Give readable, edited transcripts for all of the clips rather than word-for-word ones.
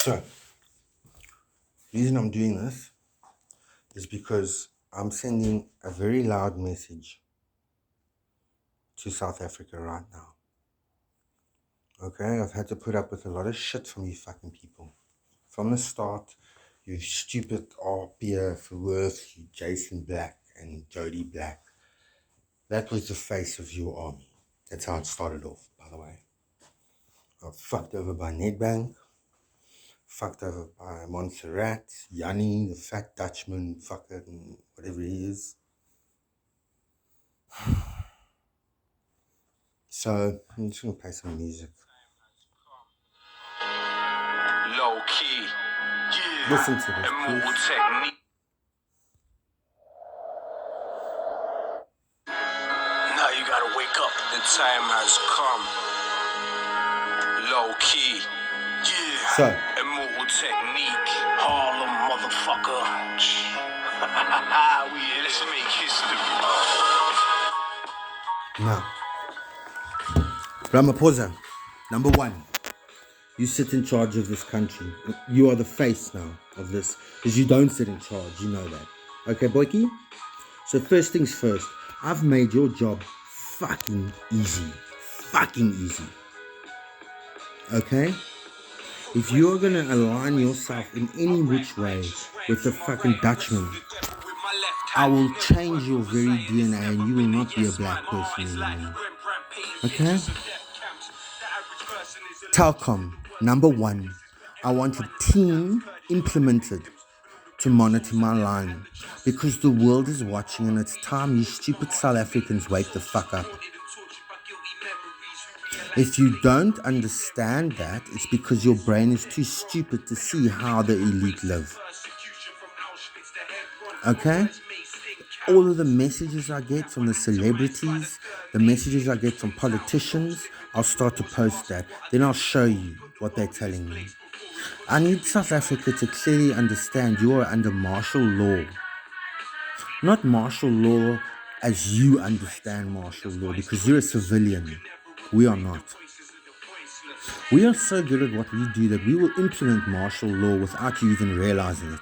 So, the reason I'm doing this is because I'm sending a very loud message to South Africa right now. Okay, I've had to put up with a lot of shit from you fucking people. From the start, you stupid RPF, Worth, you Jason Black and Jody Black. That was the face of your army. That's how it started off, by the way. I got fucked over by Nedbank, fucked over by Montserrat, Yanni, the fat Dutchman, fucking whatever he is. So, I'm just gonna play some music. Low key, yeah. Listen to this, Immortal please. technique. Now you gotta wake up. The time has come. Low key, yeah. So, Immortal technique. Harlem, motherfucker. Let's make history. now, Ramaphosa, number one, you sit in charge of this country. You are the face now of this, because you don't sit in charge, you know that. Okay, Boyki? So first things first, I've made your job fucking easy. Fucking easy. Okay? If you're gonna align yourself in any which way with the fucking Dutchman, I will change your very DNA and you will not be a black person anymore. Okay? Telkom, number one, I want a team implemented to monitor my line because the world is watching and it's time you stupid South Africans wake the fuck up. If you don't understand that, it's because your brain is too stupid to see how the elite live. Okay? All of the messages I get from the celebrities, the messages I get from politicians, I'll start to post that. Then I'll show you what they're telling me. I need South Africa to clearly understand you are under martial law. Not martial law as you understand martial law, because you're a civilian. We are not. We are so good at what we do that we will implement martial law without you even realizing it.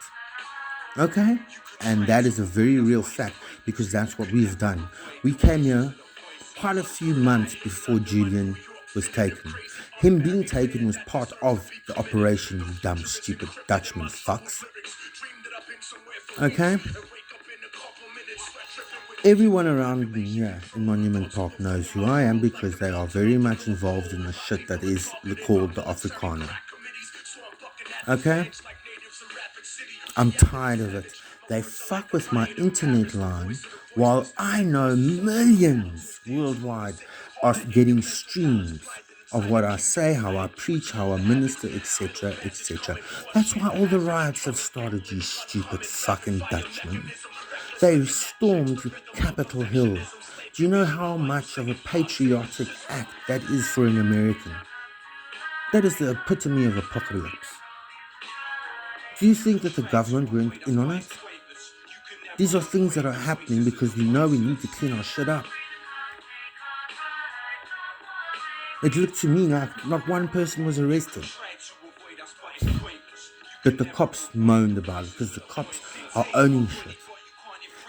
Okay? And that is a very real fact, because that's what we've done. We came here quite a few months before Julian was taken. Him being taken was part of the operation, you dumb, stupid Dutchman fucks. Okay? Everyone around me here in Monument Park knows who I am because they are very much involved in the shit that is called the Afrikaner. Okay? I'm tired of it. They fuck with my internet line while I know millions worldwide are getting streams of what I say, how I preach, how I minister, etc., etc. That's why all the riots have started, you stupid fucking Dutchmen. They stormed Capitol Hill. Do you know how much of a patriotic act that is for an American? That is the epitome of apocalypse. Do you think that the government went in on it? These are things that are happening because we know we need to clean our shit up. It looked to me like not one person was arrested. But the cops moaned about it because the cops are owning shit.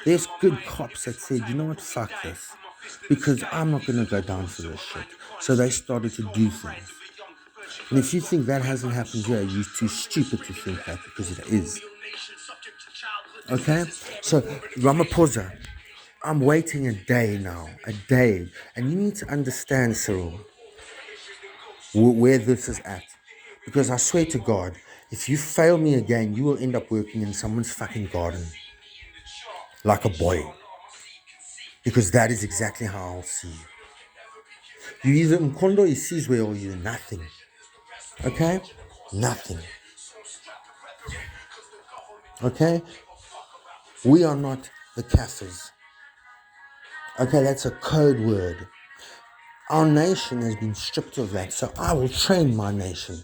There's good cops that said, you know what, fuck this. Because I'm not going to go down for this shit. So they started to do things. And if you think that hasn't happened here, you're too stupid to think that, because it is. Okay? So, Ramaphosa, I'm waiting a day now. A day. And you need to understand, Cyril, where this is at. Because I swear to God, if you fail me again, you will end up working in someone's fucking garden. Like a boy. Because that is exactly how I'll see you. You either Mkondo Isizwe or you're nothing. Okay? Nothing. Okay? We are not the Kafirs. Okay, that's a code word. Our nation has been stripped of that, so I will train my nation,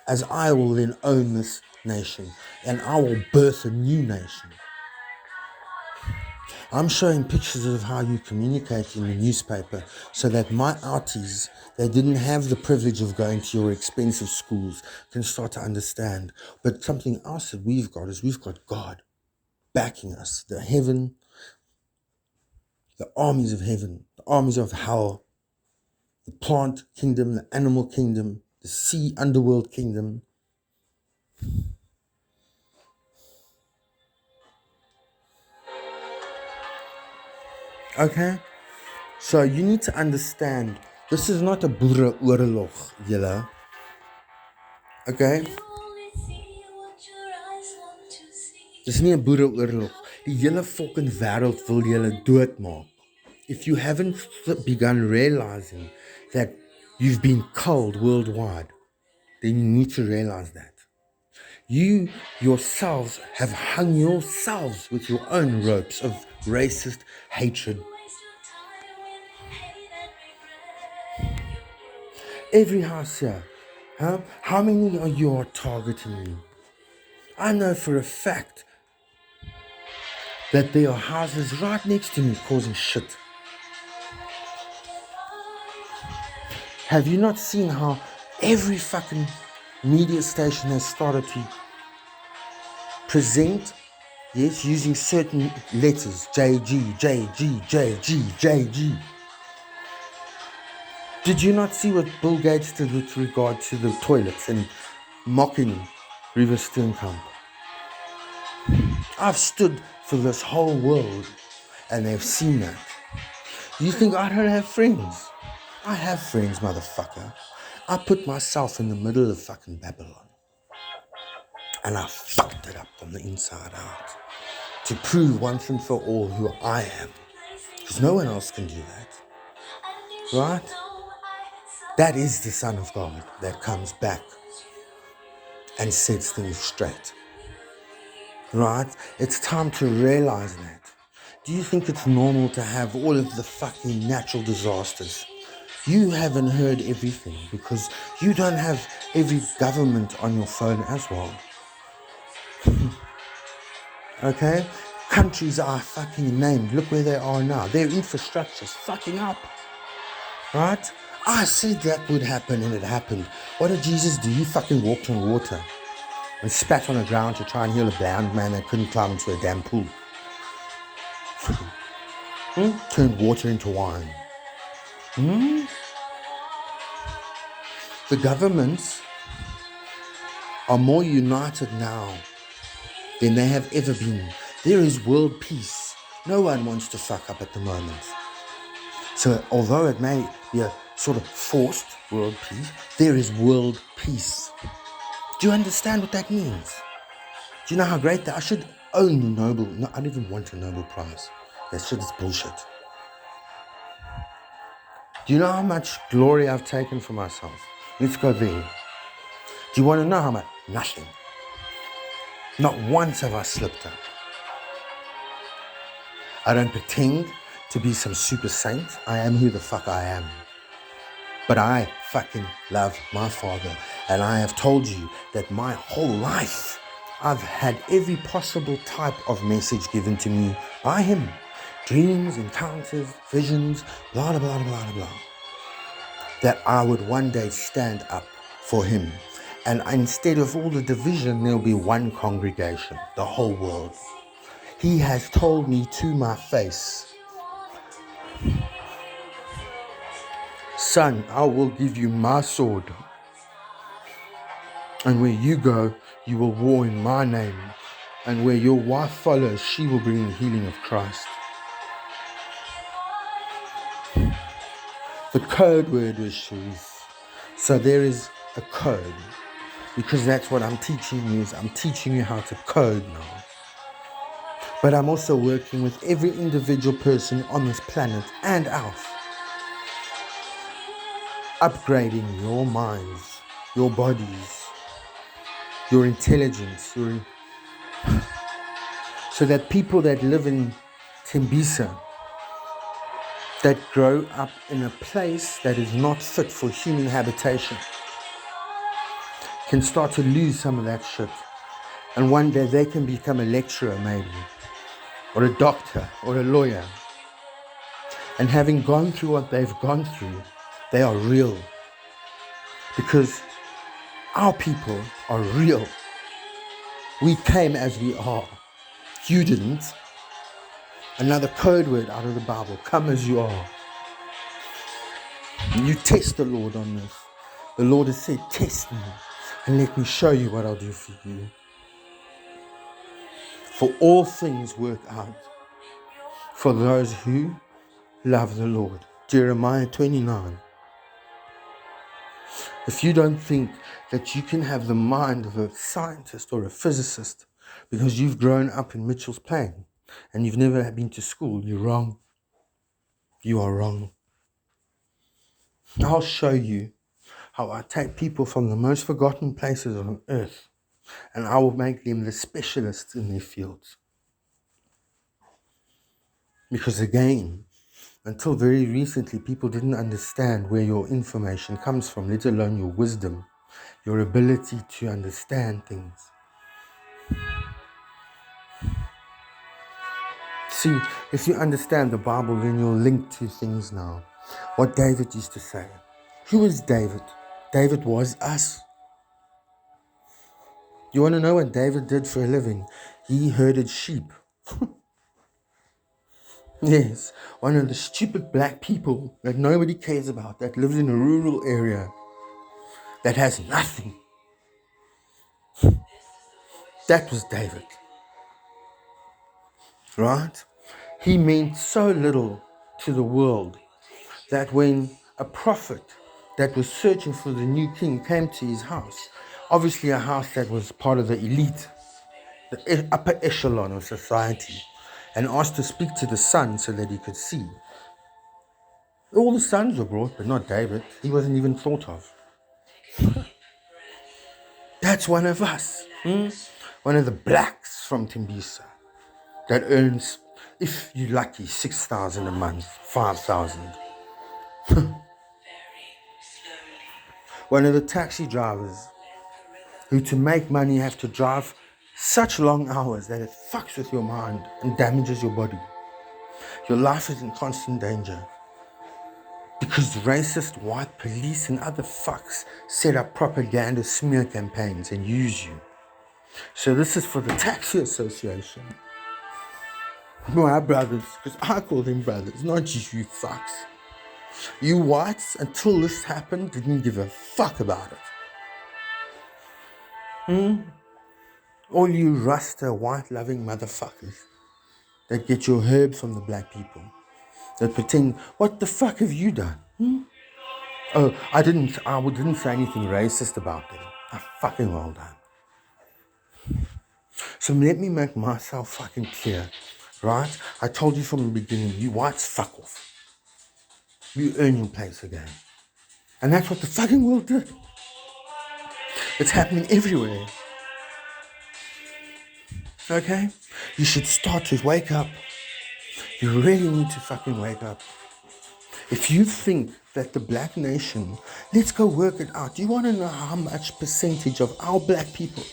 as I will then own this nation, and I will birth a new nation. I'm showing pictures of how you communicate in the newspaper so that my aunties, they didn't have the privilege of going to your expensive schools, can start to understand. But something else that we've got is we've got God backing us, the heaven, the armies of heaven, the armies of hell, the plant kingdom, the animal kingdom, the sea underworld kingdom. Okay? So you need to understand, this is not a boere oorlog, julle. Okay? Dis nie 'n boereoorlog. Die hele fucking wêreld wil julle doodmaak. If you haven't begun realizing that you've been culled worldwide, then you need to realize that. You yourselves have hung yourselves with your own ropes of racist hatred. Every house here, how many of you are targeting me? I know for a fact that there are houses right next to me causing shit. Have you not seen how every fucking media station has started to present, yes, using certain letters, JG, JG, JG, JG. Did you not see what Bill Gates did with regard to the toilets and mocking River Steenkamp? I've stood for this whole world and they've seen that. You think I don't have friends? I have friends, motherfucker. I put myself in the middle of fucking Babylon. And I fucked it up from the inside out. To prove once and for all who I am. Because no one else can do that. Right? That is the Son of God that comes back and sets things straight. Right? It's time to realize that. Do you think it's normal to have all of the fucking natural disasters? You haven't heard everything because you don't have every government on your phone as well. Okay? Countries are fucking named. Look where they are now. Their infrastructure's fucking up. Right? I said that would happen and it happened. What did Jesus do? He fucking walked on water and spat on the ground to try and heal a blind man that couldn't climb into a damn pool. Turned water into wine. The governments are more united now than they have ever been. There is world peace. No one wants to fuck up at the moment. So although it may be a sort of forced world peace, there is world peace. Do you understand what that means? Do you know how great that? I should own the Nobel. No, I don't even want a Nobel Prize. That shit is bullshit. Do you know how much glory I've taken for myself? Let's go there. Do you want to know how much? Nothing. Not once have I slipped up. I don't pretend to be some super saint. I am who the fuck I am. But I fucking love my Father. And I have told you that my whole life, I've had every possible type of message given to me by Him. Dreams, encounters, visions, blah, blah, blah, blah, blah. That I would one day stand up for Him. And instead of all the division, there'll be one congregation, the whole world. He has told me to my face, son, I will give you my sword. And where you go, you will war in my name. And where your wife follows, she will bring the healing of Christ. The code word was Sharif. So there is a code. Because that's what I'm teaching you is I'm teaching you how to code now. But I'm also working with every individual person on this planet and else. Upgrading your minds, your bodies, your intelligence, so that people that live in Tembisa, that grow up in a place that is not fit for human habitation, can start to lose some of that shit. And one day they can become a lecturer maybe. or a doctor or a lawyer, and having gone through what they've gone through, they are real. Because our people are real. We came as we are. You didn't. Another code word out of the Bible, come as you are. And you test the Lord on this. The Lord has said, test me and let me show you what I'll do for you. For all things work out for those who love the Lord. Jeremiah 29. If you don't think that you can have the mind of a scientist or a physicist because you've grown up in Mitchell's Plain and you've never been to school, you're wrong. You are wrong. I'll show you how I take people from the most forgotten places on earth and I will make them the specialists in their fields. Because again, until very recently, people didn't understand where your information comes from, let alone your wisdom, your ability to understand things. See, if you understand the Bible, then you'll link to things now. What David used to say. Who is David? David was us. You want to know what David did for a living? He herded sheep. Yes, one of the stupid black people that nobody cares about, that lives in a rural area, that has nothing. That was David. Right? He meant so little to the world that when a prophet that was searching for the new king came to his house, obviously a house that was part of the elite, the upper echelon of society, and asked to speak to the son so that he could see. All the sons were brought, but not David. He wasn't even thought of. That's one of us. One of the blacks from Tembisa that earns, if you're lucky, 6,000 a month, 5,000. One of the taxi drivers who to make money have to drive such long hours that it fucks with your mind and damages your body. Your life is in constant danger because racist white police and other fucks set up propaganda smear campaigns and use you. So this is for the Taxi Association. My brothers, because I call them brothers, not just you fucks. You whites, until this happened, didn't give a fuck about it. All you Rasta white-loving motherfuckers that get your herb from the black people, that pretend, what the fuck have you done? Oh, I didn't say anything racist about them. I fucking well done. So let me make myself fucking clear, right? I told you from the beginning, you whites fuck off. You earn your place again. And that's what the fucking world did. It's happening everywhere. Okay? You should start to wake up. You really need to fucking wake up. If you think that the black nation, let's go work it out. Do you want to know how much percentage of our black people,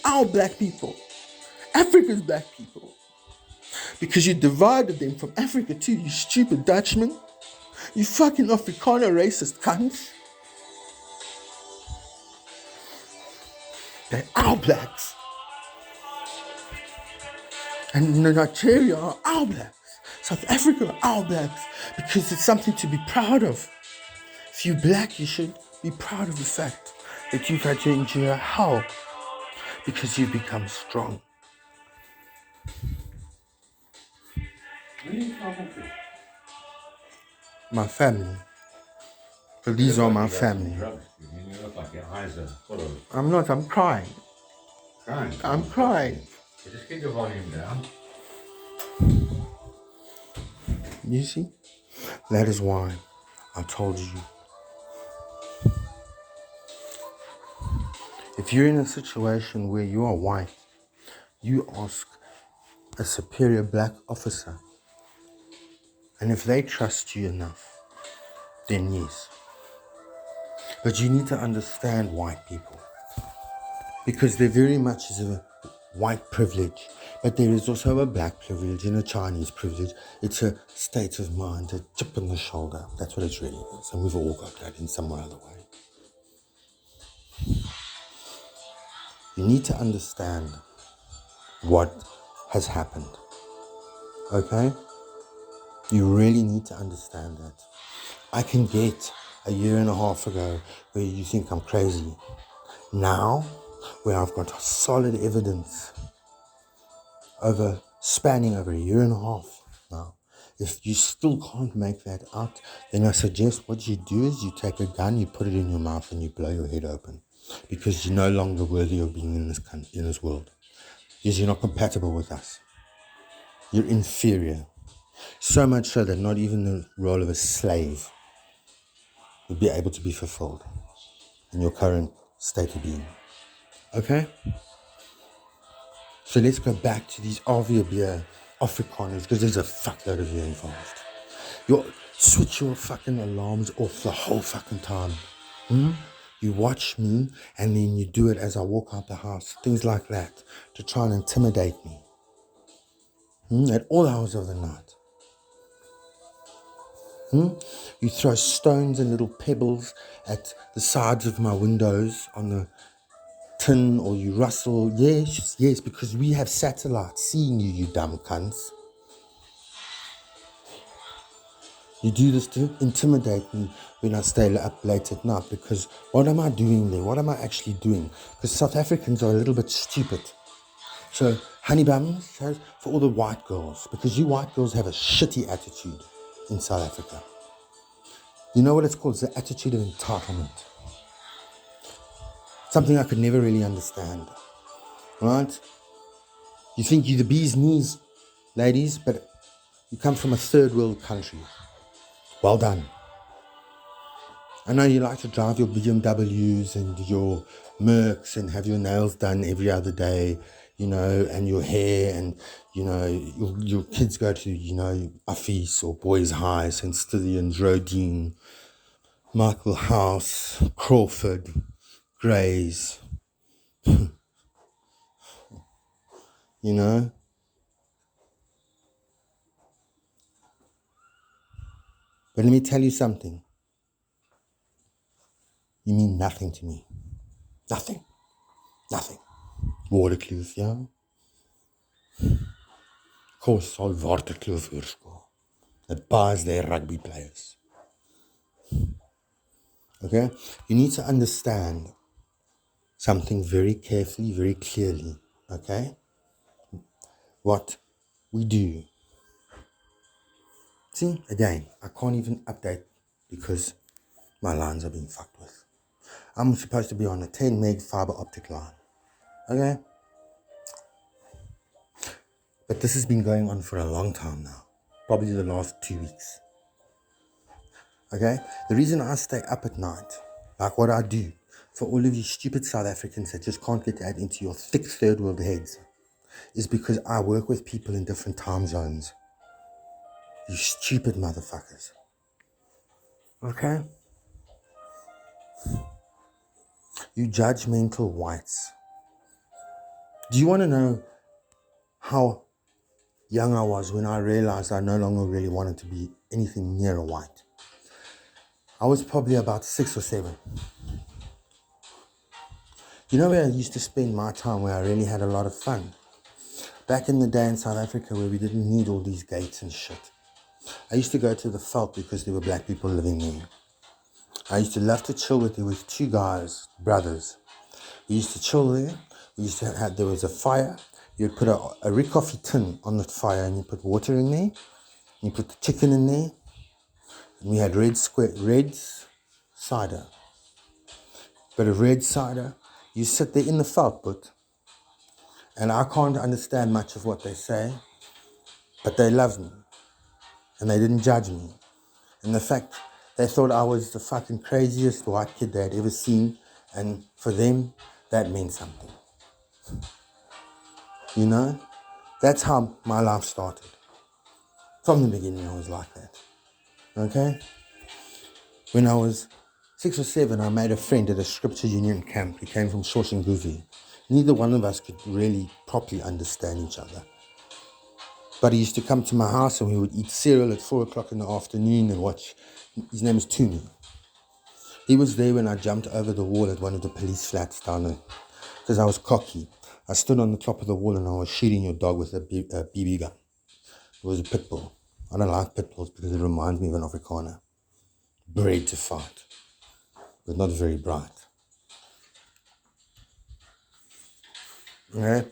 Africa's black people, because you divided them from Africa too, you stupid Dutchman, you fucking Afrikaner racist cunts. They're our blacks. And Nigeria are our blacks. South Africa are our blacks. Because it's something to be proud of. If you're black, you should be proud of the fact that you've had to endure hell because you've become strong. My family. So these are my family. You look like your eyes are full of... I'm not, I'm crying. Crying? I'm crying. Just keep the volume down. You see? That is why I told you. If you're in a situation where you are white, you ask a superior black officer, and if they trust you enough, then yes. But you need to understand white people, because there very much is a white privilege But there is also a black privilege and a Chinese privilege. It's a state of mind, a chip on the shoulder. That's what it really is. And we've all got that in some other way. You need to understand what has happened. Okay? You really need to understand that. I can get a year and a half ago where you think I'm crazy. Now, where I've got solid evidence spanning over a year and a half now. If you still can't make that out, then I suggest what you do is you take a gun, you put it in your mouth, and you blow your head open, because you're no longer worthy of being in this world. Because you're not compatible with us. You're inferior. So much so that not even the role of a slave would be able to be fulfilled in your current state of being. Okay? So let's go back to these RVB Afrikaners, because there's a fuckload of you involved. Switch your fucking alarms off the whole fucking time. You watch me and then you do it as I walk out the house. Things like that to try and intimidate me. At all hours of the night. You throw stones and little pebbles at the sides of my windows on the tin, or you rustle. Yes, because we have satellites seeing you, you dumb cunts. You do this to intimidate me when I stay up late at night, because what am I doing there? What am I actually doing? Because South Africans are a little bit stupid. So, honey buns, for all the white girls, because you white girls have a shitty attitude in South Africa. You know what it's called? It's the attitude of entitlement. Something I could never really understand. Right? You think you're the bee's knees, ladies, but you come from a third world country. Well done. I know you like to drive your BMWs and your Mercs and have your nails done every other day, and your hair, and, your kids go to, Office or Boys High, St. Stithians, Rodine, Michael House, Crawford, Grays, But let me tell you something. You mean nothing to me. Nothing. Waterkloof, ja? Kos sal Waterkloof oorskool. It buys their rugby players. Okay? You need to understand something very carefully, very clearly. Okay? What we do. See, again, I can't even update because my lines are being fucked with. I'm supposed to be on a 10 meg fiber optic line. Okay? But this has been going on for a long time now. Probably the last 2 weeks. Okay? The reason I stay up at night, like what I do, for all of you stupid South Africans that just can't get that into your thick third world heads, is because I work with people in different time zones. You stupid motherfuckers. Okay? You judgmental whites. Do you want to know how young I was when I realized I no longer really wanted to be anything near a white? I was probably about 6 or 7. You know where I used to spend my time, where I really had a lot of fun? Back in the day in South Africa, where we didn't need all these gates and shit. I used to go to the Veld because there were black people living there. I used to love to chill with, there was 2 guys, brothers. We used to chill there. There was a fire. You'd put a Rick coffee tin on the fire, and you put water in there. You put the chicken in there. And we had red cider. Bit of red cider. You sit there in the Veld put, and I can't understand much of what they say, but they loved me. And they didn't judge me. And the fact, they thought I was the fucking craziest white kid they had ever seen. And for them, that meant something. That's how my life started. From the beginning, I was like that. Okay? When I was 6 or 7, I made a friend at a scripture union camp. He came from Soshanguve. Neither one of us could really properly understand each other. But he used to come to my house and we would eat cereal at 4 o'clock in the afternoon and watch. His name is Toomey. He was there when I jumped over the wall at one of the police flats down there because I was cocky. I stood on the top of the wall and I was shooting your dog with a BB gun. It was a pit bull. I don't like pit bulls because it reminds me of an Afrikaner. Bred to fight, but not very bright. Okay?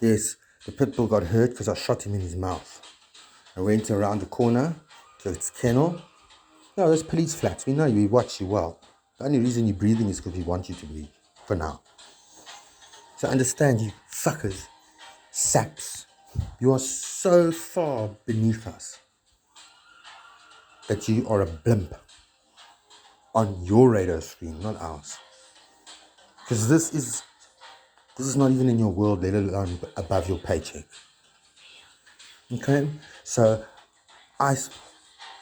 Yes, the pit bull got hurt because I shot him in his mouth. I went around the corner to its kennel. No, those police flats, we know you, we watch you well. The only reason you're breathing is because we want you to breathe, for now. So understand, you fuckers, saps, you are so far beneath us that you are a blimp on your radar screen, not ours. Because this is not even in your world, let alone above your paycheck. Okay? So I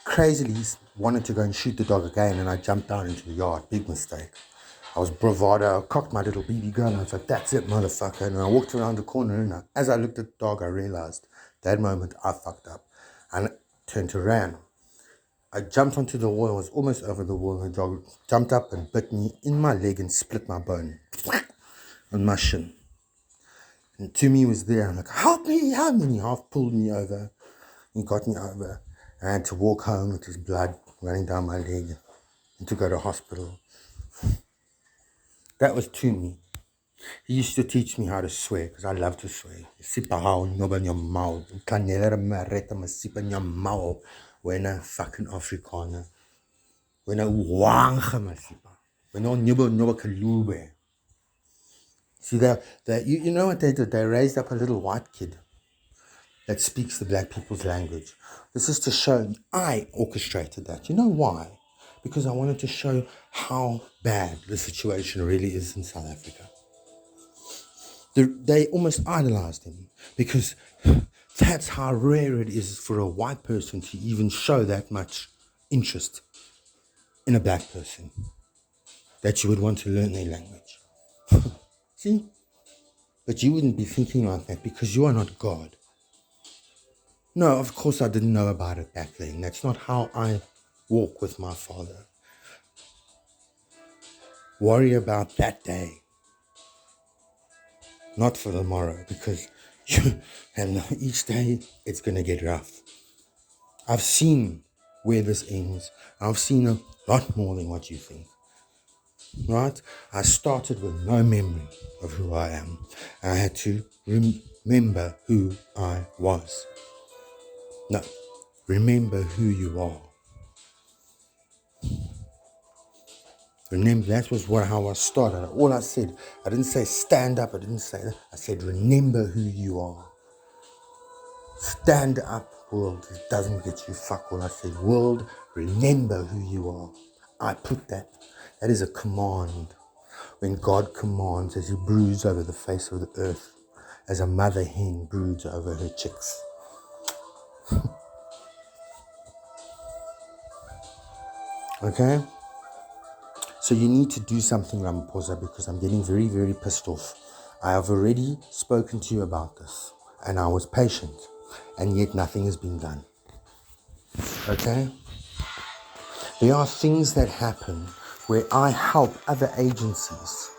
crazily wanted to go and shoot the dog again, and I jumped down into the yard. Big mistake. I was bravado. I cocked my little BB gun. I was like, that's it, motherfucker. And I walked around the corner, and as I looked at the dog, I realized that moment I fucked up. And I turned to ran. I jumped onto the wall. I was almost over the wall, and the dog jumped up and bit me in my leg and split my bone on my shin. And Toomey was there. I'm like, help me, help me. And he half pulled me over. He got me over. I had to walk home with his blood running down my leg and to go to hospital. That was Toomey. He used to teach me how to swear because I love to swear. Sipahao noba in your mouth. Kanela mareta masip in your mouth. When a fucking Afrikaner. When a wanga masipa. When a noba kalube. See, you know what they did? They raised up a little white kid that speaks the black people's language. This is to show I orchestrated that. You know why? Because I wanted to show how bad the situation really is in South Africa. They almost idolized him because that's how rare it is for a white person to even show that much interest in a black person that you would want to learn their language. See? But you wouldn't be thinking like that because you are not God. No, of course I didn't know about it back then. That's not how I walk with my Father. Worry about that day, not for tomorrow, because and each day it's going to get rough. I've seen where this ends. I've seen a lot more than what you think. Right? I started with no memory of who I am. I had to remember who I was. No, remember who you are. Remember, that was how I started. All I said, I didn't say stand up. I didn't say that. I said remember who you are. Stand up, world. It doesn't get you fuck all. I said, world, remember who you are. I put that. That is a command. When God commands, as he broods over the face of the earth, as a mother hen broods over her chicks. Okay? So you need to do something, Ramaphosa, because I'm getting very, very pissed off. I have already spoken to you about this, and I was patient, and yet nothing has been done. Okay? There are things that happen where I help other agencies,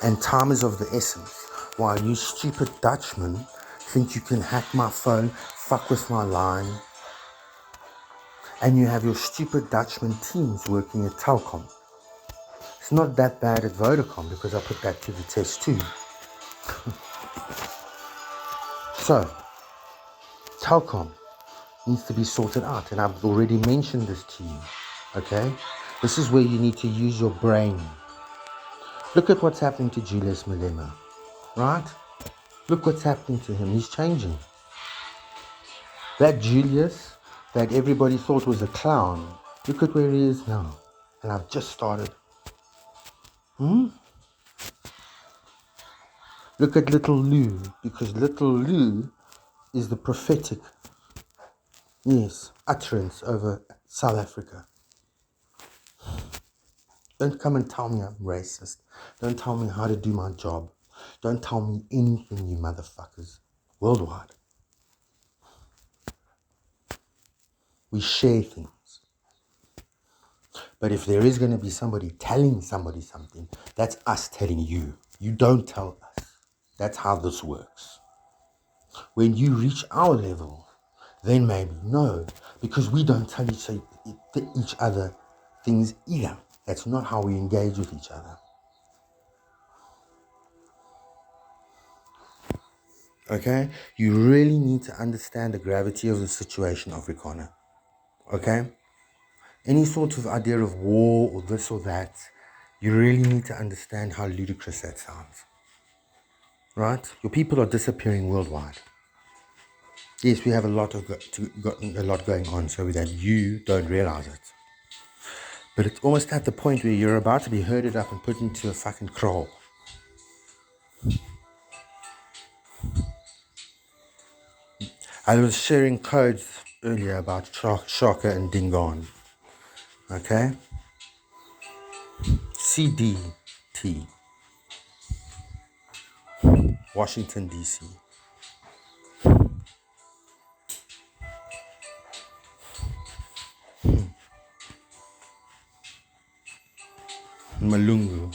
and time is of the essence, while you stupid Dutchmen think you can hack my phone, fuck with my line, and you have your stupid Dutchman teams working at Telkom. It's not that bad at Vodacom because I put that to the test too. So, Telkom needs to be sorted out, and I've already mentioned this to you, okay? This is where you need to use your brain. Look at what's happening to Julius Malema, right? Look what's happening to him. He's changing. That Julius that everybody thought was a clown, look at where he is now. And I've just started. Look at Little Lou, because Little Lou is the prophetic, utterance over South Africa. Don't come and tell me I'm racist. Don't tell me how to do my job. Don't tell me anything, you motherfuckers. Worldwide. We share things. But if there is going to be somebody telling somebody something, that's us telling you. You don't tell us. That's how this works. When you reach our level, then maybe no, because we don't tell each other things either. That's not how we engage with each other. Okay? You really need to understand the gravity of the situation, Afrikaner. Okay? Any sort of idea of war or this or that, you really need to understand how ludicrous that sounds. Right? Your people are disappearing worldwide. Yes, we have a lot going on so that you don't realize it. But it's almost at the point where you're about to be herded up and put into a fucking kraal. I was sharing codes earlier about Shaka and Dingaan. Okay? CDT. Washington, D.C. Malungu.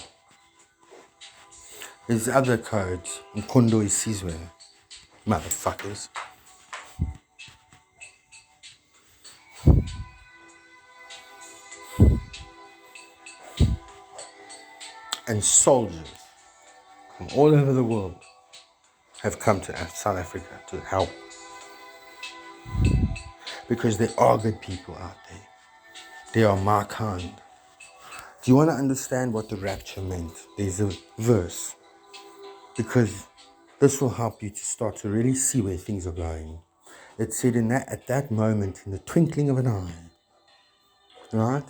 There's other codes. Mkondo Isizwe. Motherfuckers. And soldiers from all over the world have come to South Africa to help. Because there are good people out there. They are my kind. Do you want to understand what the rapture meant? There's a verse. Because this will help you to start to really see where things are going. It said at that moment, in the twinkling of an eye, right?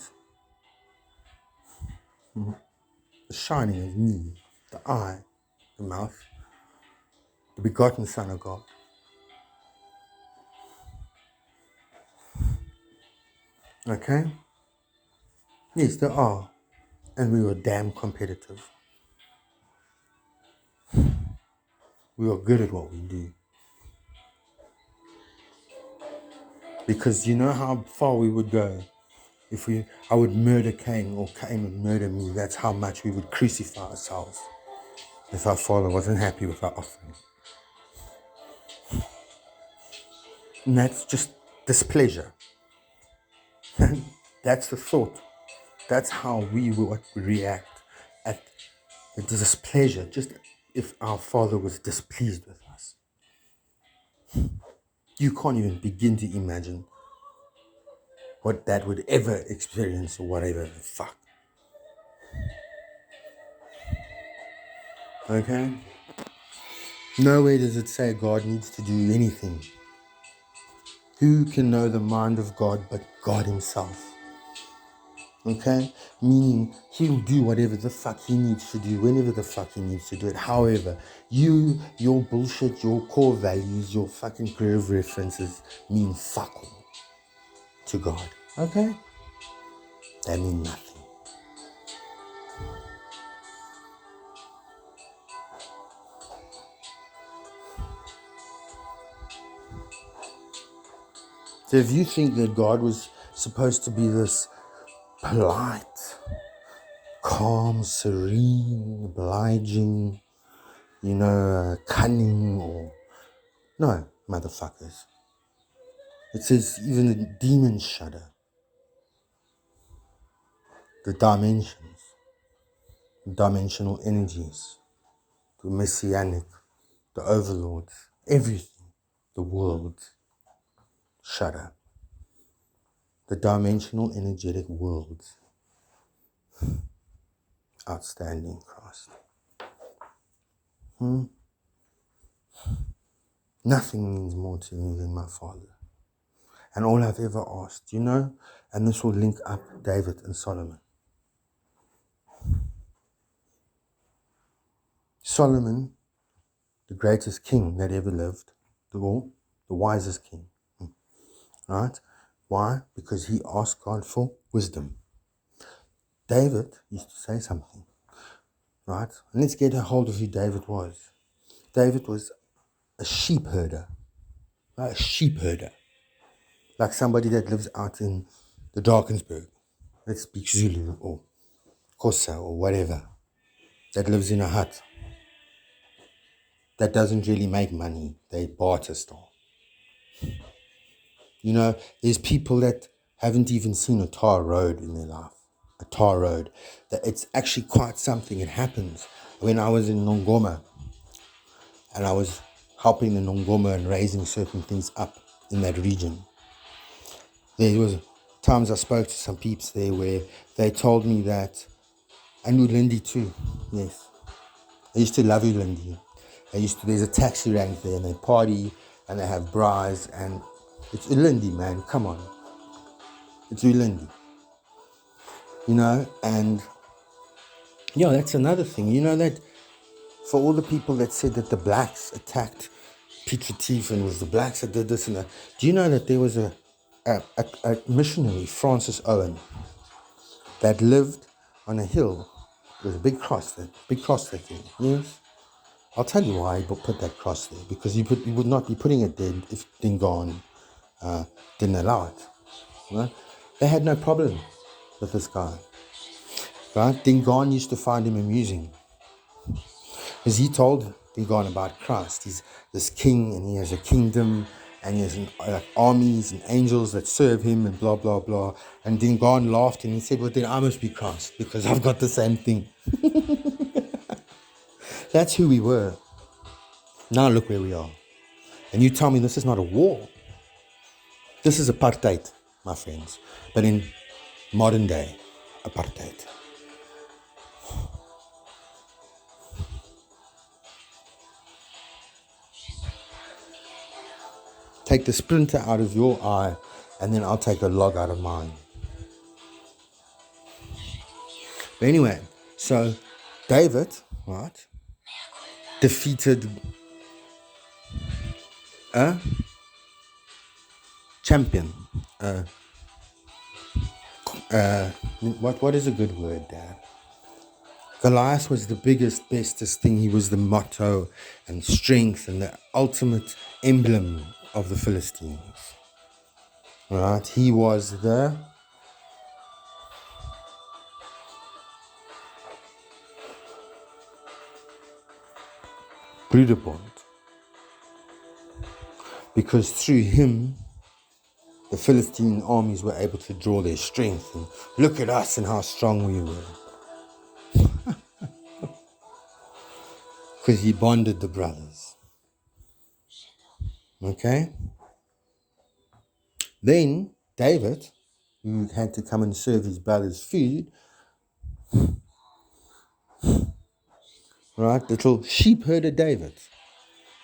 The shining of me, the eye, the mouth, the begotten Son of God. Okay? Yes, there are. And we were damn competitive. We were good at what we do. Because you know how far we would go if I would murder Cain or Cain would murder me. That's how much we would crucify ourselves if our Father wasn't happy with our offering. And that's just displeasure. That's the thought. That's how we would react at the displeasure, just if our Father was displeased with us. You can't even begin to imagine what that would ever experience or whatever the fuck. Okay? Nowhere does it say God needs to do anything. Who can know the mind of God but God himself? Okay? Meaning he'll do whatever the fuck he needs to do, whenever the fuck he needs to do it. However, your bullshit, your core values, your fucking grave references mean fuck all to God. Okay? They mean nothing. So if you think that God was supposed to be this polite, calm, serene, obliging, cunning, or... No, motherfuckers. It says even the demons shudder. The dimensions, dimensional energies, the messianic, the overlords, everything, the world shudder. The dimensional energetic worlds. Outstanding Christ. Nothing means more to me than my Father. And all I've ever asked, and this will link up David and Solomon. Solomon, the greatest king that ever lived, the wisest king. Right? Why? Because he asked God for wisdom. David used to say something. right? And let's get a hold of who David was. David was a sheep herder, right? A sheep herder, like somebody that lives out in the Drakensberg, that speaks Zulu or Xhosa or whatever, that lives in a hut, that doesn't really make money. They barter style. You know, there's people that haven't even seen a tar road in their life. A tar road. That it's actually quite something. It happens. When I was in Nongoma and I was helping the Nongoma and raising certain things up in that region, there was times I spoke to some peeps there where they told me that, and Ulindi too, yes. I used to love Ulindi. There's a taxi rank there and they party and they have bras and it's Ulindi, man, come on. It's Ulindi. You know, and yeah, that's another thing. You know that for all the people that said that the blacks attacked Piet Retief and it was the blacks that did this and that, do you know that there was a missionary, Francis Owen, that lived on a hill? There's a big cross there, yes? I'll tell you why he put that cross there, because he would not be putting it there if Dingaan didn't allow it. Right? They had no problem with this guy. Right? Dingaan used to find him amusing, because he told Dingaan about Christ. He's this king and he has a kingdom and he has armies and angels that serve him and blah, blah, blah. And Dingaan laughed and he said, well, then I must be Christ because I've got the same thing. That's who we were. Now look where we are. And you tell me this is not a war. This is apartheid, my friends. But in modern day, apartheid. Take the splinter out of your eye and then I'll take the log out of mine. But anyway, so David, right, defeated a champion. What is a good word, Dad? Goliath was the biggest, bestest thing. He was the motto and strength and the ultimate emblem of the Philistines. Right? He was the Broederbond. Because through him, the Philistine armies were able to draw their strength. And look at us and how strong we were. Because he bonded the brothers. Okay? Then David, who had to come and serve his brother's food, right? Little sheep herder David,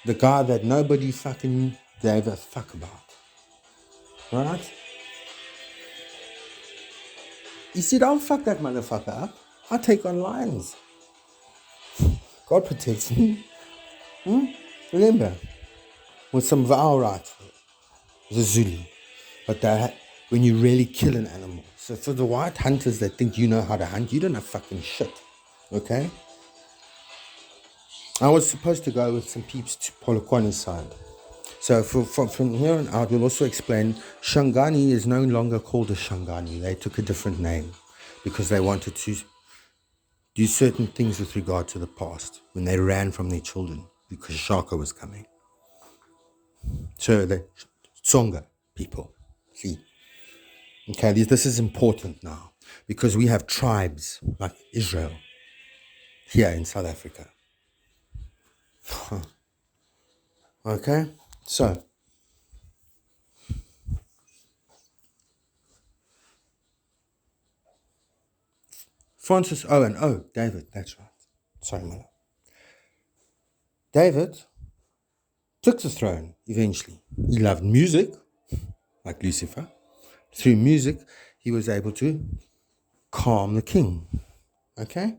the guy that nobody fucking gave a fuck about, right? He said, I'll fuck that motherfucker up. I'll take on lions. God protects me. Remember, with some of our rights, the Zulu. But when you really kill an animal. So for the white hunters that think you know how to hunt, you don't know fucking shit. Okay? I was supposed to go with some peeps to Polokwane's side. So from here on out, we'll also explain Shangani is no longer called a Shangani. They took a different name because they wanted to do certain things with regard to the past when they ran from their children because Shaka was coming. So the Tsonga people, see. Okay, this is important now because we have tribes like Israel here in South Africa. Okay, so Francis Owen. Oh, David, that's right. Sorry, my love. David took the throne eventually. He loved music, like Lucifer. Through music, he was able to calm the king. Okay?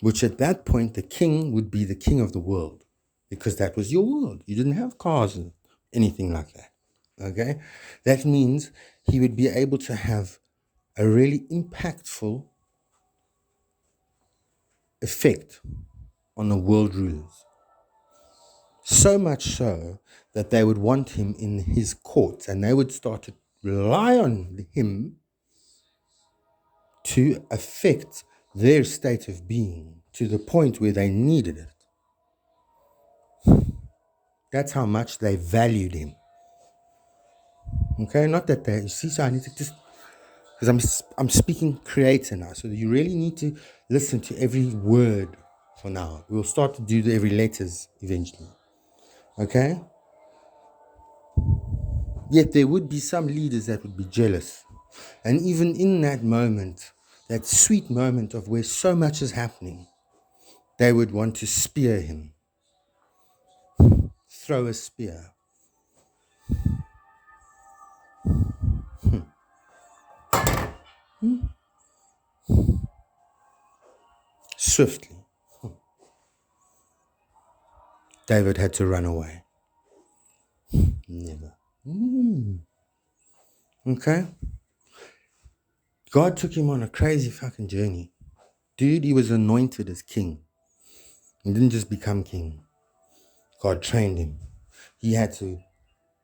Which at that point, the king would be the king of the world because that was your world. You didn't have cars and anything like that. Okay? That means he would be able to have a really impactful effect on the world rulers. So much so that they would want him in his courts and they would start to rely on him to affect their state of being to the point where they needed it. That's how much they valued him. Okay, not that they, you see, so I need to just, because I'm speaking creator now, so you really need to listen to every word for now. We'll start to do the every letters eventually. Okay? Yet there would be some leaders that would be jealous. And even in that moment, that sweet moment of where so much is happening, they would want to spear him. Throw a spear. Swiftly. David had to run away. Never. Okay? God took him on a crazy fucking journey. Dude, he was anointed as king. He didn't just become king. God trained him. He had to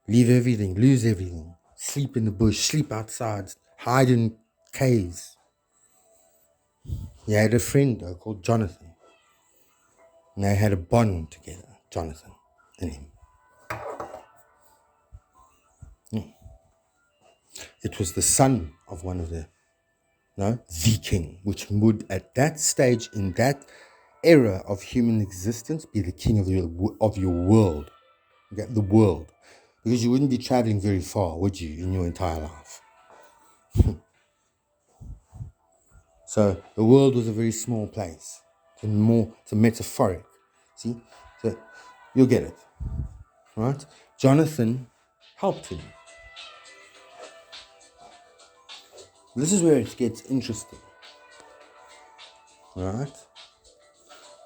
leave everything, lose everything, sleep in the bush, sleep outside, hide in caves. He had a friend though called Jonathan. And they had a bond together, Jonathan and him. It was the son of one of the king, which would at that stage, in that era of human existence, be the king of your world. Okay? The world. Because you wouldn't be traveling very far, would you, in your entire life? So the world was a very small place. It's a metaphoric. See? So you'll get it. Right? Jonathan helped him. This is where it gets interesting. Right?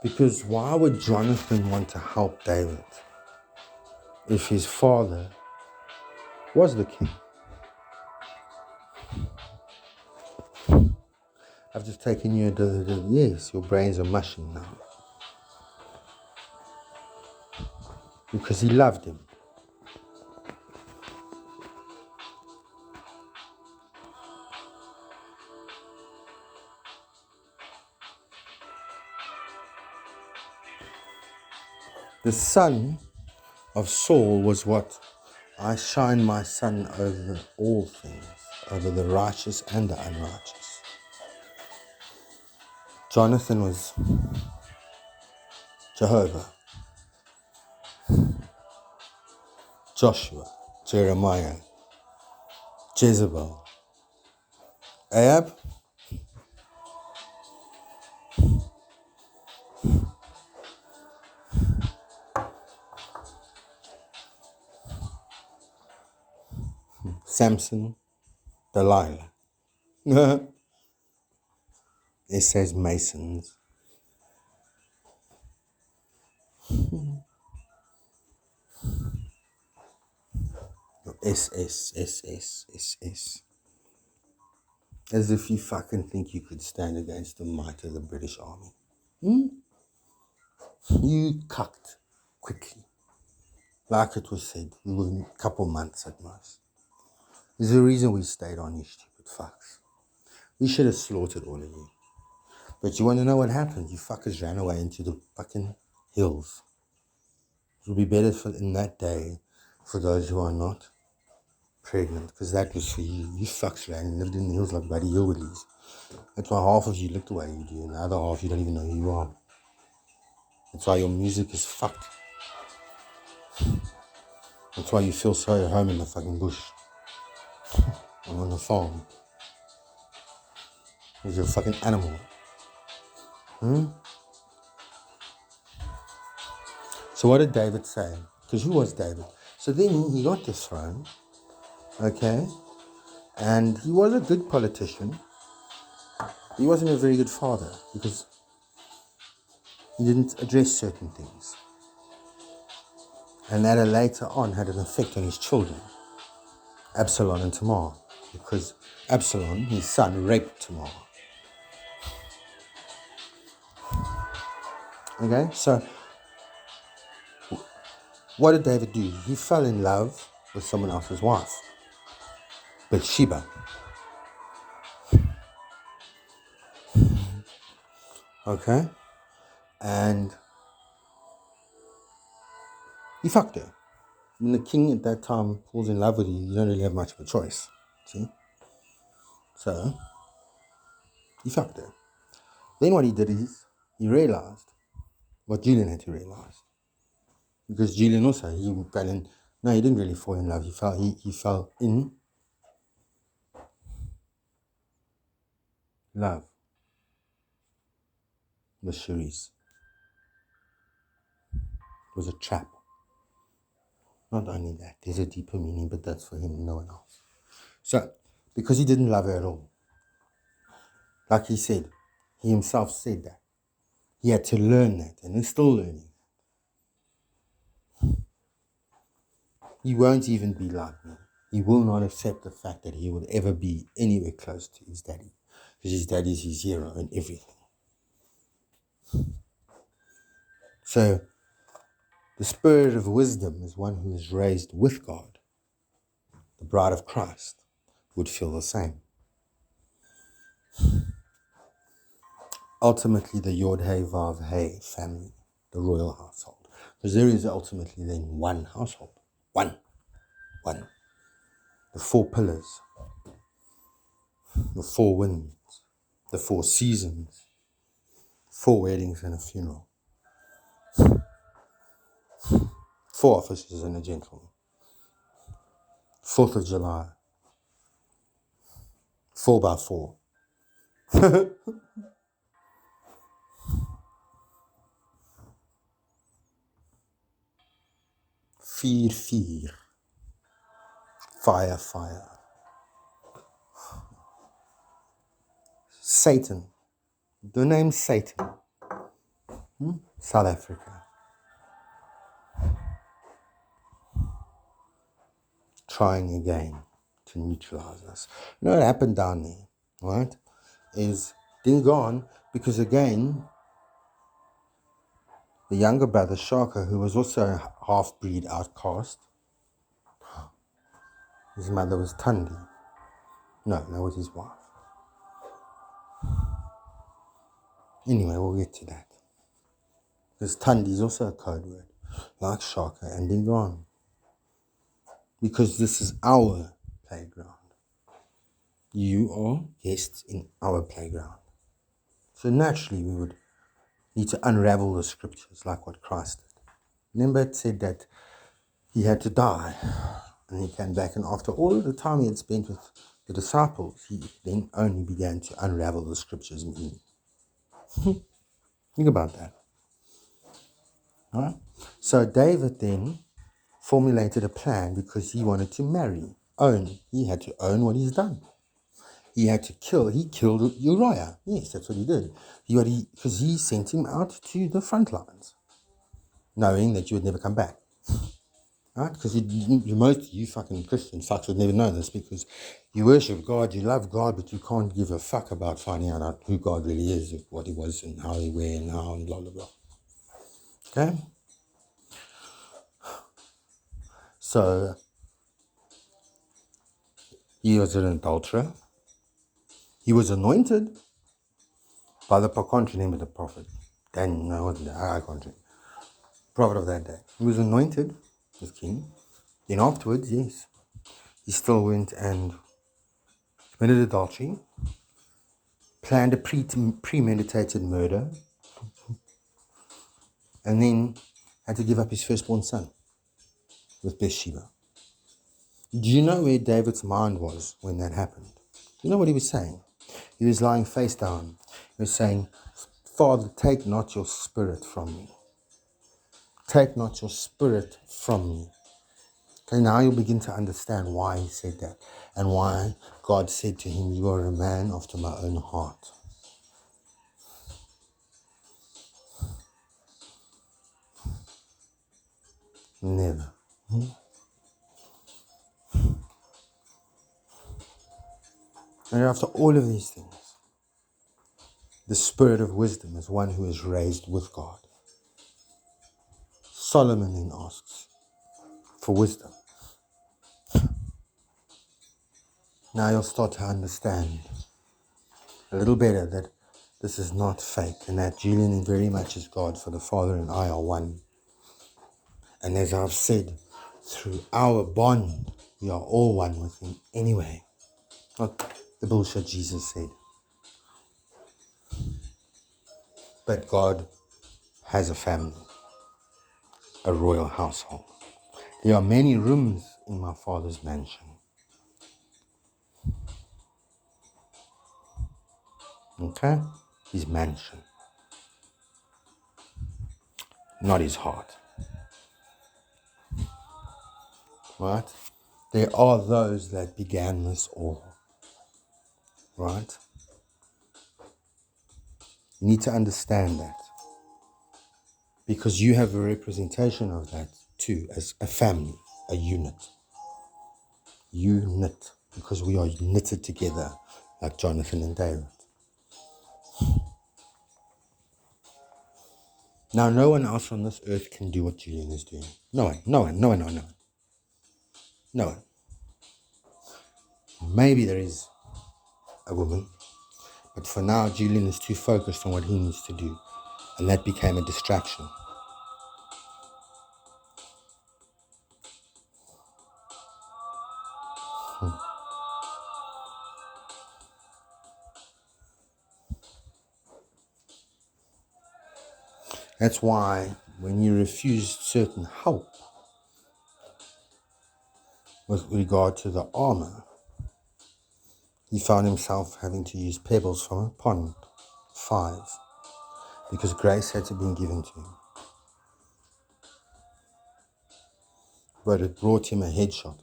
Because why would Jonathan want to help David if his father was the king? I've just taken you yes, your brains are mushing now. Because he loved him. The son of Saul was what? I shine my sun over all things, over the righteous and the unrighteous. Jonathan was Jehovah, Joshua, Jeremiah, Jezebel, Ahab, Samson, Delilah. It says Masons. SS. As if you fucking think you could stand against the might of the British Army. You cucked quickly. Like it was said, within a couple months at most. There's a reason we stayed on, you stupid fucks. We should have slaughtered all of you. But you want to know what happened? You fuckers ran away into the fucking hills. It would be better in that day for those who are not pregnant, because that was for you. You fucks ran and lived in the hills like bloody hillbillies. That's why half of you look the way you do, and the other half you don't even know who you are. That's why your music is fucked. That's why you feel so at home in the fucking bush. Or on the farm. Because you're a fucking animal. So what did David say? Because who was David? So then he got the throne. Okay? And he was a good politician. He wasn't a very good father because he didn't address certain things. And that later on had an effect on his children, Absalom and Tamar, because Absalom, his son, raped Tamar. Okay, so what did David do? He fell in love with someone else's wife, Bathsheba. Okay, and he fucked her. When the king at that time falls in love with you don't really have much of a choice. See? So he fucked her. Then what he did is he realized what Julian had to realize. Because Julian also, he fell in, no, he didn't really fall in love. He fell in love with Cherise. It was a trap. Not only that, there's a deeper meaning, but that's for him and no one else. So, because he didn't love her at all, like he said, he himself said that. He had to learn that, and he's still learning. He won't even be like me. He will not accept the fact that he will ever be anywhere close to his daddy, because his daddy is his hero and everything. So, the spirit of wisdom is one who is raised with God. The bride of Christ would feel the same. Ultimately, the Yod Hey Vav Hey family, the royal household. Because there is ultimately then one household. One. The four pillars, the four winds, the four seasons, four weddings and a funeral, four officers and a gentleman, 4th of July, 4x4. 4-4. Fire. Satan. The name Satan. South Africa. Trying again to neutralize us. You know what happened down there, right? Is Dingaan, because again, the younger brother, Shaka, who was also a half-breed outcast, his mother was Tundi. No, that was his wife. Anyway, we'll get to that. Because Tundi is also a code word, like Shaka and Dingaan. Because this is our playground. You are guests in our playground. So naturally, we would need to unravel the scriptures like what Christ did. Remember, it said that he had to die, and he came back, and after all of the time he had spent with the disciples, he then only began to unravel the scriptures meaning. Think about that. All right? So David then formulated a plan because he wanted to own. He had to own what he's done. He had to kill. He killed Uriah. Yes, that's what he did. Because he sent him out to the front lines, knowing that you would never come back. Right? Because you fucking Christian fucks would never know this, because you worship God, you love God, but you can't give a fuck about finding out who God really is, what he was, and how he were, and how, and blah, blah, blah. Okay? So, he was an adulterer. He was anointed by the, I can't remember the prophet. Then, no, wasn't that? I can't remember. Prophet of that day. He was anointed as king. Then afterwards, yes, he still went and committed adultery, planned a premeditated murder, and then had to give up his firstborn son with Bathsheba. Do you know where David's mind was when that happened? Do you know what he was saying? He was lying face down. He was saying, Father, take not your spirit from me. Take not your spirit from me. Okay, now you'll begin to understand why he said that, and why God said to him, you are a man after my own heart. Never. And after all of these things, the spirit of wisdom is one who is raised with God. Solomon then asks for wisdom. Now you'll start to understand a little better that this is not fake and that Julian very much is God, for the Father and I are one. And as I've said, through our bond, we are all one with Him anyway. Not the bullshit Jesus said. But God has a family, a royal household. There are many rooms in my Father's mansion. Okay? His mansion. Not his heart. Right? There are those that began this all. Right? You need to understand that. Because you have a representation of that too, as a family, a unit. Unit. Because we are knitted together like Jonathan and David. Now, no one else on this earth can do what Julian is doing. No one. Maybe there is a woman, but for now, Julian is too focused on what he needs to do, and that became a distraction. That's why when he refused certain help with regard to the armor, he found himself having to use pebbles from a pond, 5, because grace had to be given to him. But it brought him a headshot.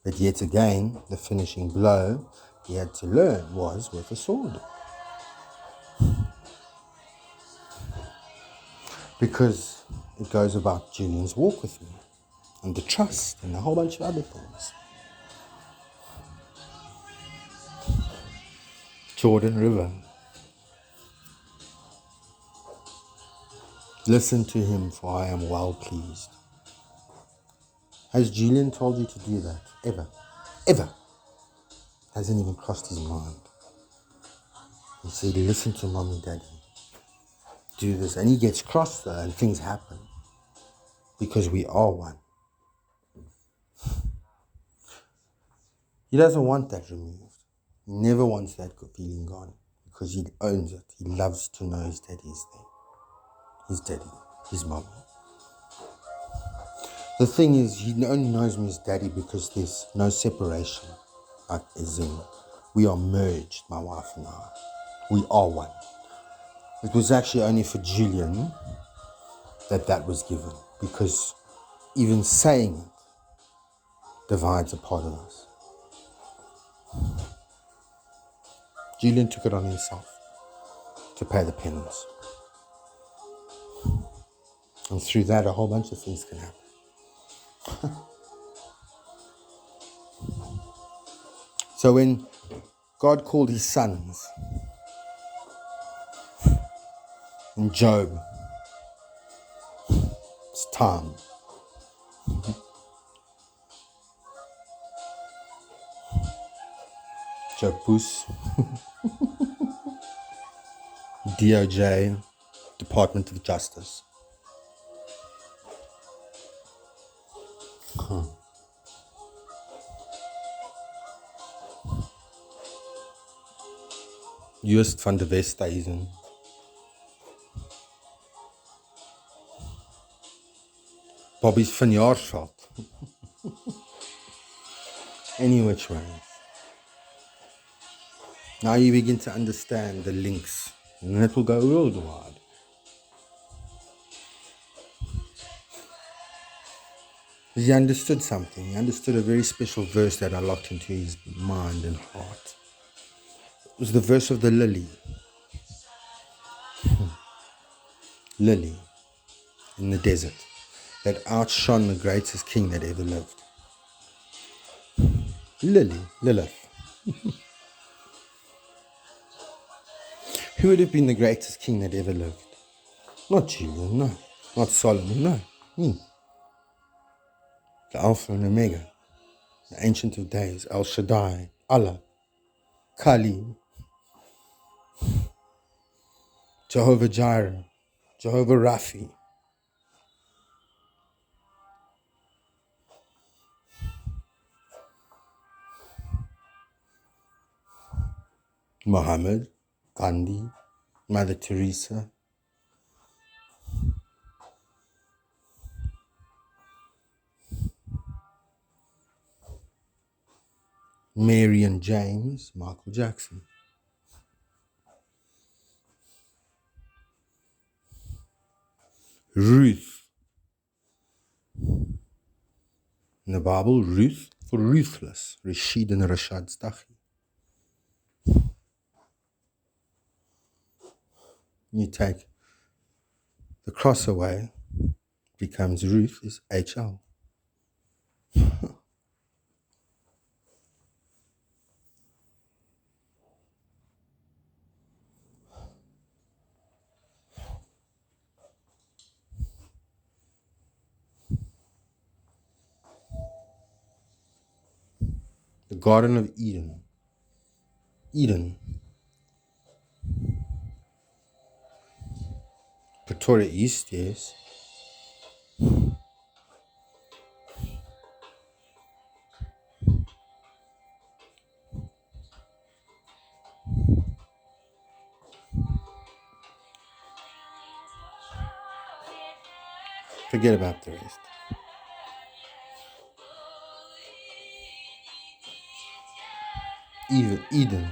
But yet again, the finishing blow he had to learn was with a sword. Because it goes about Julian's walk with me, and the trust, and a whole bunch of other things. Jordan River. Listen to him, for I am well pleased. Has Julian told you to do that? Ever? Ever? Hasn't even crossed his mind. He said, listen to mom and daddy. Do this. And he gets cross though, and things happen. Because we are one. He doesn't want that removed. He never wants that feeling gone. Because he owns it. He loves to know his daddy is there. His daddy. His mom. The thing is, he only knows me as daddy because there's no separation. Like as in, we are merged, my wife and I. We are one. It was actually only for Julian that was given. Because even saying it divides a part of us. Julian took it on himself to pay the penance. And through that, a whole bunch of things can happen. So when God called his sons in Job, it's time. Job Poes, DOJ, Department of Justice. Joost van der Westhuizen. Bobby's van Jaarsveld. Any which way. Now you begin to understand the links, and it will go worldwide. He understood something. He understood a very special verse that unlocked into his mind and heart. It was the verse of the lily. Lily in the desert that outshone the greatest king that ever lived. Lilith. Who would have been the greatest king that ever lived? Not Julian, no. Not Solomon, no. Me. The Alpha and Omega. The Ancient of Days. El Shaddai. Allah. Kali. Jehovah Jireh. Jehovah Raphi. Muhammad. Gandhi. Mother Teresa. Mary and James. Michael Jackson. Ruth. In the Bible, Ruth for ruthless. Rashid and Rashad Stakhi. You take the cross away, becomes Ruth is HL. The Garden of Eden. Eden. Pretoria East, yes. Forget about the rest. Eden.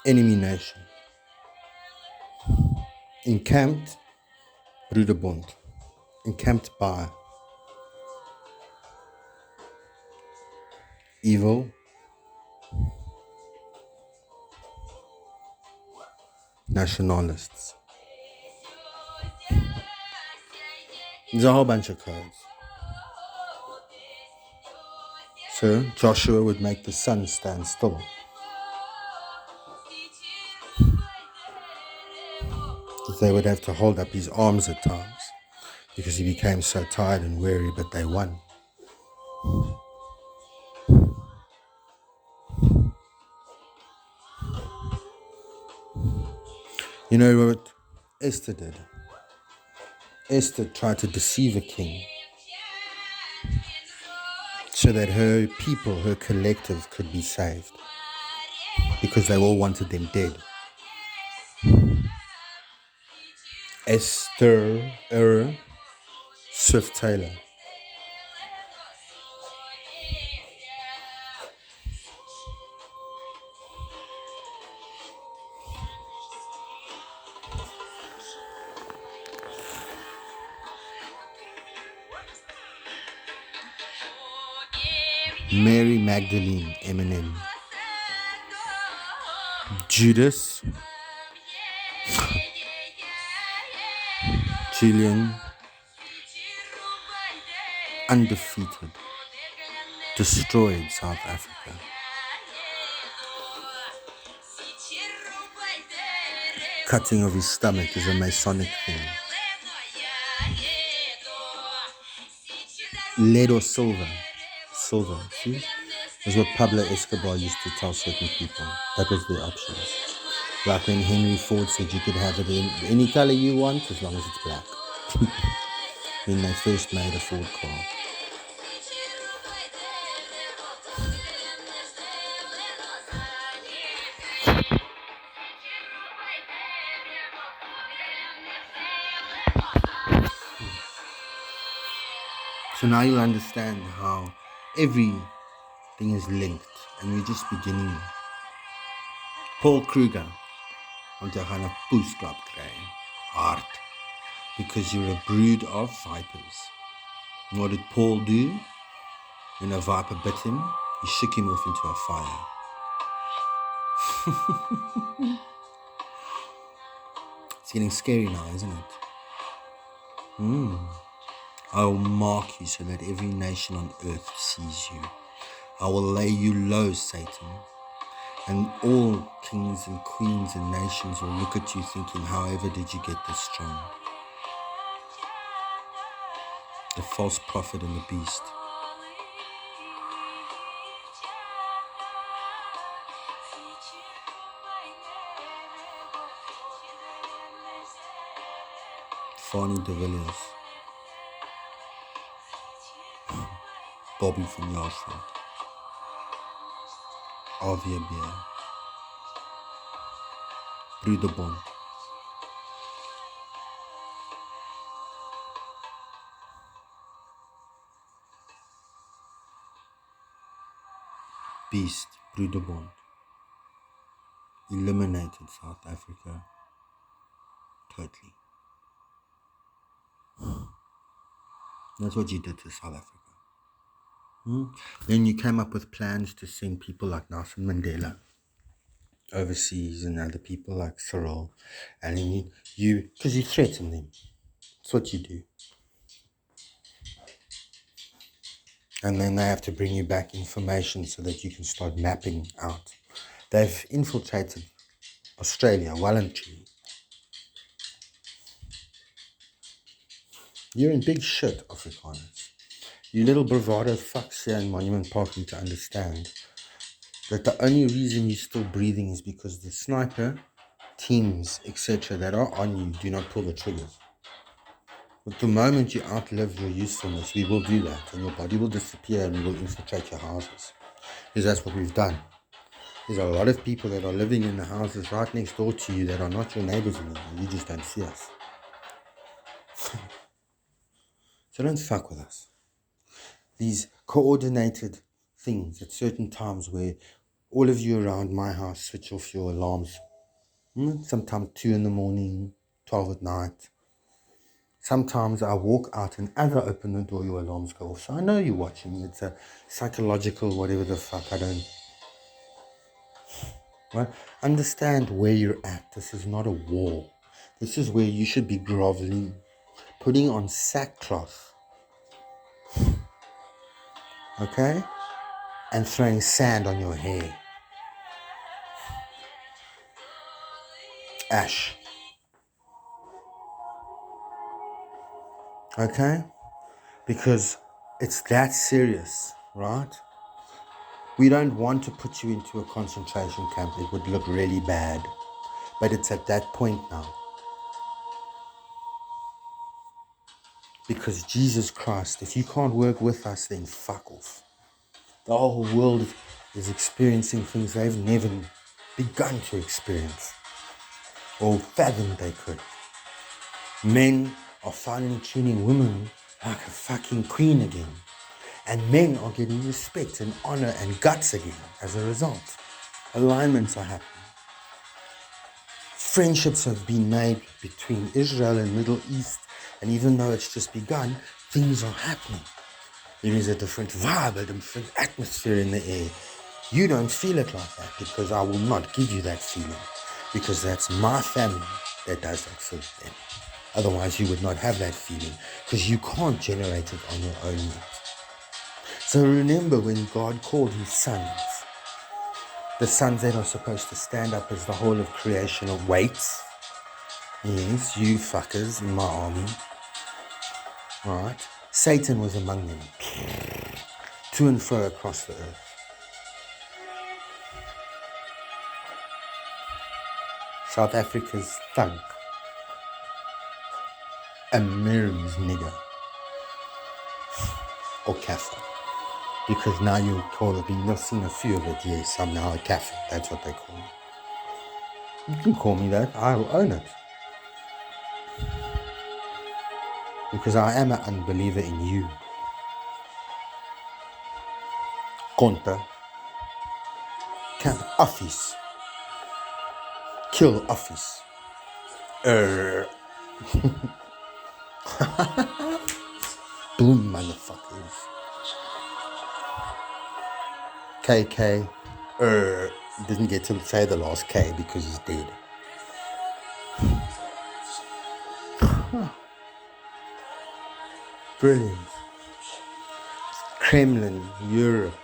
Enemy nation. Encamped, Broederbond. Encamped by evil, nationalists. There's a whole bunch of codes. So Joshua would make the sun stand still. They would have to hold up his arms at times because he became so tired and weary, but they won. You know what Esther did? Esther tried to deceive a king so that her people, her collective, could be saved because they all wanted them dead. Esther Swift Taylor. Mary Magdalene, Eminem. Judas. Julian. Undefeated. Destroyed South Africa. Cutting of his stomach is a Masonic thing. Lead or silver? Silver, see? That's what Pablo Escobar used to tell certain people. That was their options. Like when Henry Ford said you could have it in any color you want as long as it's black. When they first made a Ford car. So now you'll understand how everything is linked and we're just beginning. Paul Kruger, want jy gaan 'n poesklap kry. Hard. Because you're a brood of vipers. And what did Paul do? When a viper bit him, he shook him off into a fire. It's getting scary now, isn't it? I will mark you so that every nation on earth sees you. I will lay you low, Satan. And all kings and queens and nations will look at you thinking, however did you get this strong? The false prophet and the beast. Fani de Villiers. Bobby from Yarshall. Avia Beer. Broederbond. Beast, Broederbond. Eliminated South Africa. Totally. That's what you did to South Africa. Then you came up with plans to send people like Nelson Mandela overseas and other people like Cyril. And then because you threaten them. That's what you do. And then they have to bring you back information so that you can start mapping out. They've infiltrated Australia well and truly. You're in big shit, Afrikaners. You little bravado fucks here in Monument Park need to understand that the only reason you're still breathing is because the sniper teams, etc., that are on you do not pull the triggers. But the moment you outlive your usefulness, we will do that, and your body will disappear and we will infiltrate your houses. Because that's what we've done. There's a lot of people that are living in the houses right next door to you that are not your neighbors anymore. You just don't see us. So don't fuck with us. These coordinated things at certain times where all of you around my house switch off your alarms. Sometimes 2 in the morning, 12 at night. Sometimes I walk out and as I open the door, your alarms go off. So I know you're watching. It's a psychological whatever the fuck. I don't... Right? Understand where you're at. This is not a war. This is where you should be groveling, putting on sackcloth, okay? And throwing sand on your hair. Ash. Okay? Because it's that serious, right? We don't want to put you into a concentration camp. It would look really bad. But it's at that point now. Because Jesus Christ, if you can't work with us, then fuck off. The whole world is experiencing things they've never begun to experience or fathomed they could. Men are finally treating women like a fucking queen again. And men are getting respect and honor and guts again as a result. Alignments are happening. Friendships have been made between Israel and Middle East. And even though it's just begun, things are happening. There is a different vibe, a different atmosphere in the air. You don't feel it like that because I will not give you that feeling. Because that's my family that does that for them. Otherwise, you would not have that feeling because you can't generate it on your own yet. So remember when God called his sons, the sons that are supposed to stand up as the whole of creation of weights. Yes, you fuckers in my army. Right? Satan was among them. To and fro across the earth. South Africa's thunk. A Mary's nigger. Or kafir. Because now you'll call it, you've seen a few of it, yes, I'm now a kafir. That's what they call me. You can call me that, I will own it. Because I am an unbeliever in you. Konta. Can office. Kill office. Boom, motherfuckers. KK. Didn't get to say the last K because he's dead. Brilliant. Kremlin, Europe.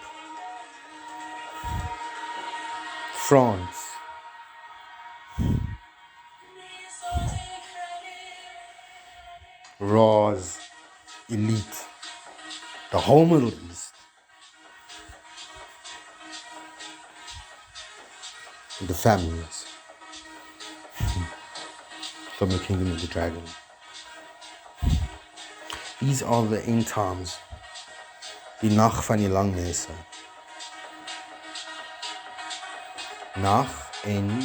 France, Ras, Elite, the whole Middle East, the families from the Kingdom of the Dragon. These are the end times. Die Nacht van die lang mense. Nacht, N-V-L-M.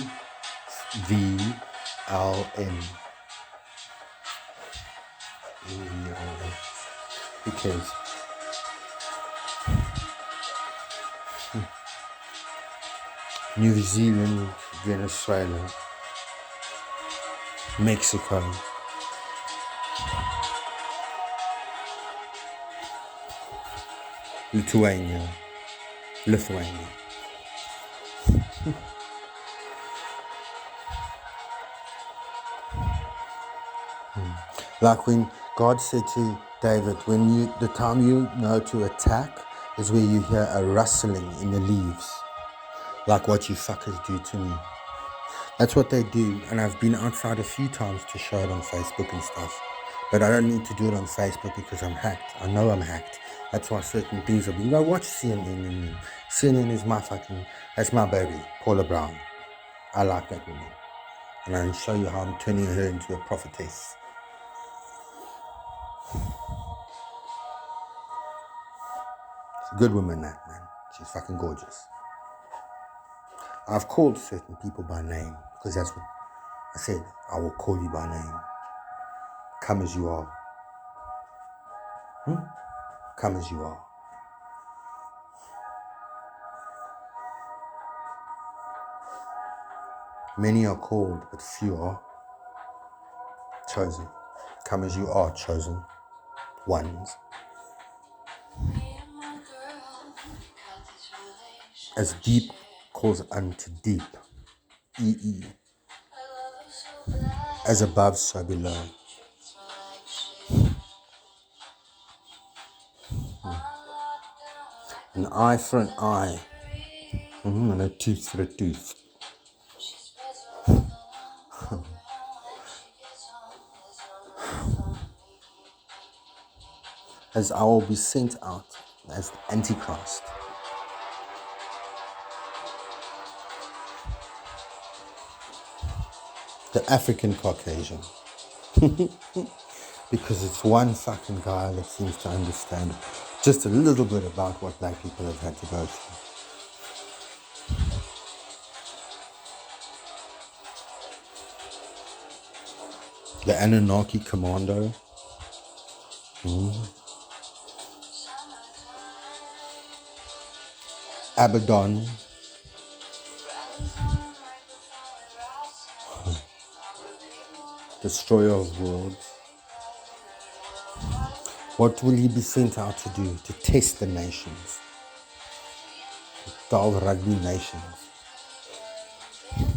Who cares? New Zealand, Venezuela, Mexico, Lithuania. Like when God said to David, the time you know to attack is where you hear a rustling in the leaves, like what you fuckers do to me. That's what they do, and I've been outside a few times to show it on Facebook and stuff. But I don't need to do it on Facebook because I'm hacked. I know I'm hacked. That's why certain things are being. Go watch CNN. And CNN is that's my baby, Paula Brown. I like that woman. And I'll show you how I'm turning her into a prophetess. She's a good woman, that man. She's fucking gorgeous. I've called certain people by name because that's what I said. I will call you by name. Come as you are. Come as you are. Many are called, but few are chosen. Come as you are, chosen ones. As deep calls unto deep. E-E. As above, so below. An eye for an eye. And a tooth for a tooth. As I will be sent out as the Antichrist. The African Caucasian. Because it's one fucking guy that seems to understand just a little bit about what black people have had to go through. The Anunnaki Commando. Abaddon. Destroyer of worlds. What will he be sent out to do? To test the nations. Dull rugby nations.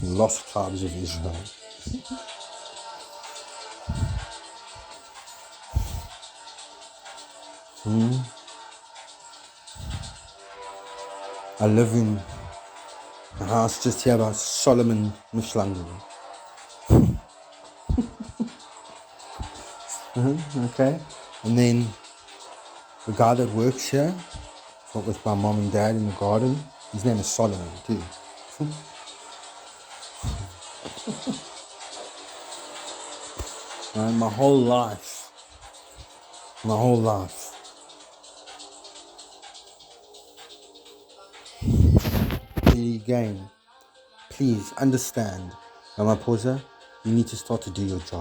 Lost tribes of Israel. I live in a house just here by Solomon Mishlangu. Okay, and then the guy that works here, with my mom and dad in the garden, his name is Solomon too. And my whole life, again, please understand, Ramaphosa, you need to start to do your job.